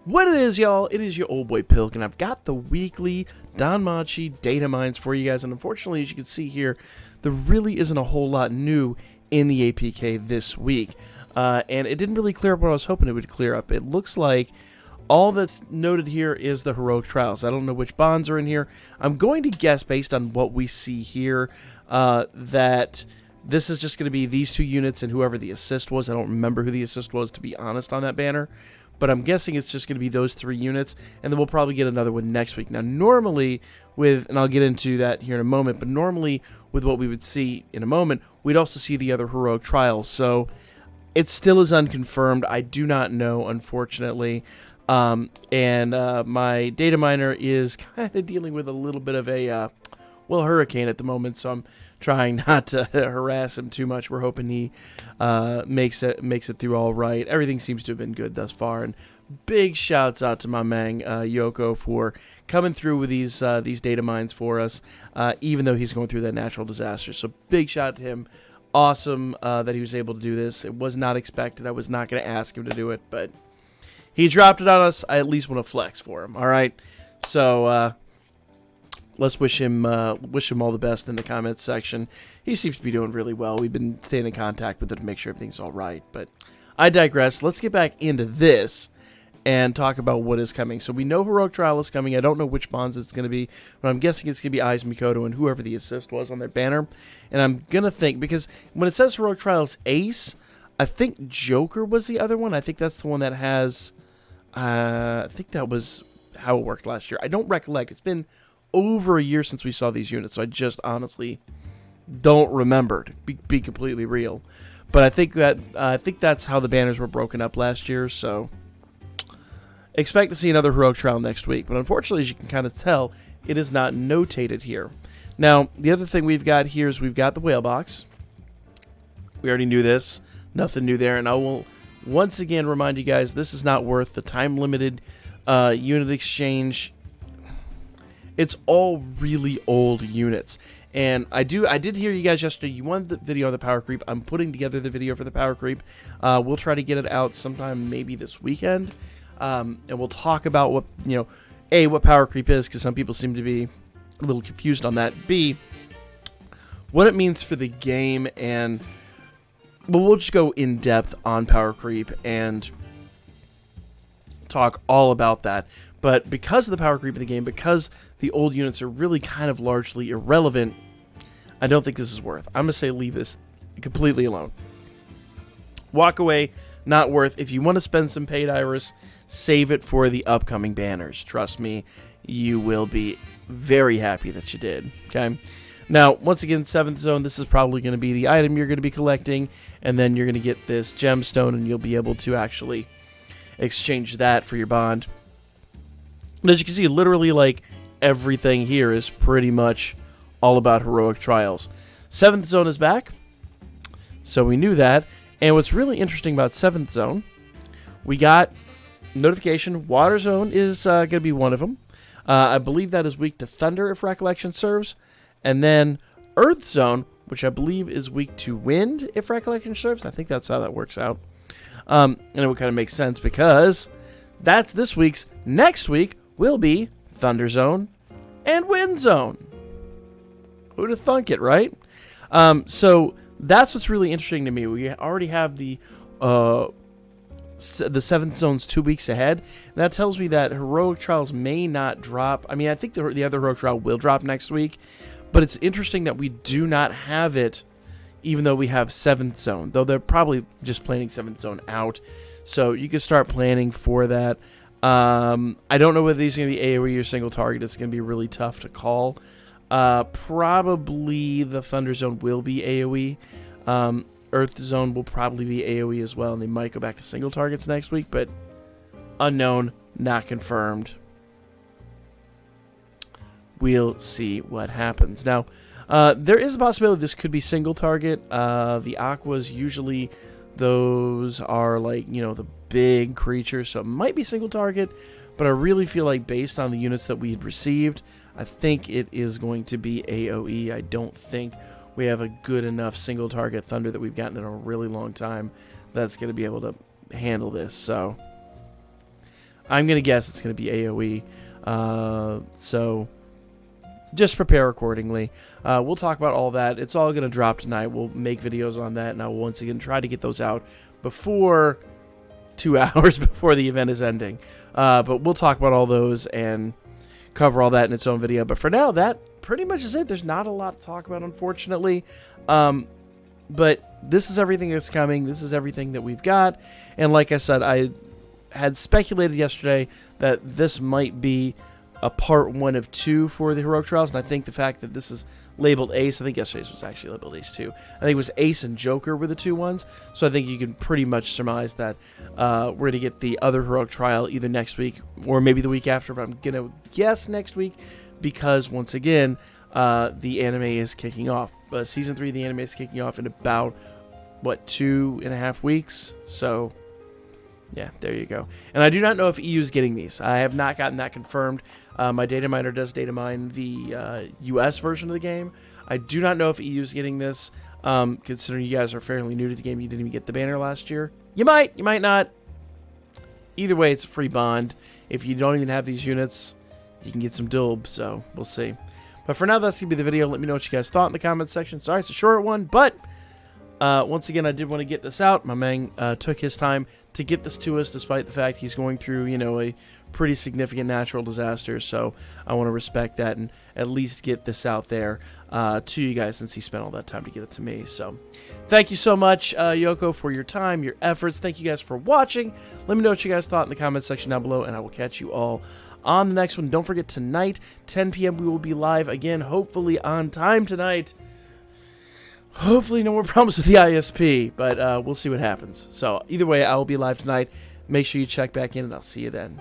What it is, y'all, it is your old boy Pilk, and I've got the weekly Danmachi Datamines for you guys, and unfortunately, as you can see here, there really isn't a whole lot new in the APK this week, and it didn't really clear up what I was hoping it would clear up. It looks like all that's noted here is the heroic trials. I don't know which bonds are in here. I'm going to guess, based on what we see here, that this is just going to be these two units and whoever the assist was. I don't remember who the assist was, to be honest, on that banner. But I'm guessing it's just going to be those 3 units, and then we'll probably get another one next week. Now, normally with, and I'll get into that here in a moment, but normally with what we would see in a moment, we'd also see the other heroic trials. So it still is unconfirmed. I do not know, unfortunately. My data miner is kind of dealing with a little bit of a, hurricane at the moment, so I'm trying not to harass him too much. We're hoping he makes it through all right. Everything seems to have been good thus far, and big shouts out to my man Yoko for coming through with these data mines for us, even though he's going through that natural disaster. So big shout out to him. Awesome that he was able to do this. It was not expected. I was not going to ask him to do it, but he dropped it on us. I at least want to flex for him. All right, so let's wish him all the best in the comments section. He seems to be doing really well. We've been staying in contact with him to make sure everything's all right. But I digress. Let's get back into this and talk about what is coming. So we know Heroic Trial is coming. I don't know which bonds it's going to be, but I'm guessing it's going to be Aiz Mikoto and whoever the assist was on their banner. And I'm going to think, because when it says Heroic Trial is Ace, I think Joker was the other one. I think that's the one that has... I think that was how it worked last year. I don't recollect. It's been over a year since we saw these units, so I just honestly don't remember, to be completely real. But I think that's how the banners were broken up last year, so expect to see another heroic trial next week. But unfortunately, as you can kind of tell, it is not notated here. Now, the other thing we've got here is we've got the whale box. We already knew this. Nothing new there, and I will once again remind you guys, this is not worth the time-limited unit exchange. It's all really old units. And I did hear you guys yesterday. You wanted the video on the power creep. I'm putting together the video for the power creep. We'll try to get it out sometime maybe this weekend. And we'll talk about what, A, what power creep is, because some people seem to be a little confused on that. B, what it means for the game, and we'll just go in depth on power creep and talk all about that. But because of the power creep in the game, because the old units are really kind of largely irrelevant, I don't think this is worth. I'm going to say leave this completely alone. Walk away, not worth. If you want to spend some paid Iris, save it for the upcoming banners. Trust me, you will be very happy that you did. Okay. Now, once again, 7th Zone, this is probably going to be the item you're going to be collecting, and then you're going to get this gemstone, and you'll be able to actually exchange that for your bond. And as you can see, literally, like, everything here is pretty much all about heroic trials. 7th Zone is back, so we knew that. And what's really interesting about 7th Zone, we got notification, Water Zone is going to be one of them. I believe that is weak to Thunder, if recollection serves. And then Earth Zone, which I believe is weak to Wind, if recollection serves. I think that's how that works out. And it would kind of make sense, because that's this week's. Next week will be Thunder Zone and Wind Zone. Who'd have thunk it, right? So that's what's really interesting to me. We already have the 7th Zone's 2 weeks ahead. And that tells me that Heroic Trials may not drop. I mean, I think the other Heroic Trial will drop next week. But it's interesting that we do not have it, even though we have 7th Zone. Though they're probably just planning 7th Zone out. So you can start planning for that. I don't know whether these are going to be AoE or single target. It's going to be really tough to call. Probably the Thunder Zone will be AoE. Earth Zone will probably be AoE as well, and they might go back to single targets next week, but unknown, not confirmed. We'll see what happens. Now, there is a possibility this could be single target. The Aquas, usually those are like, the big creatures, so it might be single target, but I really feel like based on the units that we had received, I think it is going to be AoE. I don't think we have a good enough single target Thunder that we've gotten in a really long time that's going to be able to handle this. So I'm going to guess it's going to be AoE. So just prepare accordingly. We'll talk about all that. It's all going to drop tonight. We'll make videos on that, and I'll once again try to get those out before 2 hours before the event is ending. But we'll talk about all those and cover all that in its own video. But for now, that pretty much is it. There's not a lot to talk about, unfortunately. But this is everything that's coming. This is everything that we've got. And like I said, I had speculated yesterday that this might be a part 1 of 2 for the Heroic Trials. And I think the fact that this is labeled Ace, I think yesterday's was actually labeled Ace 2. I think it was Ace and Joker were the 2 ones. So I think you can pretty much surmise that we're going to get the other Heroic Trial either next week or maybe the week after. But I'm going to guess next week because, once again, the anime is kicking off. Season 3 of the anime is kicking off in about, 2.5 weeks? So, yeah, there you go. And I do not know if EU is getting these. I have not gotten that confirmed. My data miner does data mine the US version of the game. I do not know if EU is getting this. Considering you guys are fairly new to the game, you didn't even get the banner last year. You might not. Either way, it's a free bond. If you don't even have these units, you can get some dulb, so we'll see. But for now, that's going to be the video. Let me know what you guys thought in the comments section. Sorry, it's a short one, but once again, I did want to get this out. My man took his time to get this to us, despite the fact he's going through, a pretty significant natural disaster. So I want to respect that and at least get this out there to you guys, since he spent all that time to get it to me. So thank you so much, Yoko, for your time, your efforts. Thank you guys for watching. Let me know what you guys thought in the comments section down below, and I will catch you all on the next one. Don't forget, tonight, 10 p.m., we will be live again, hopefully on time tonight. Hopefully no more problems with the ISP, but we'll see what happens. So either way, I will be live tonight. Make sure you check back in, and I'll see you then.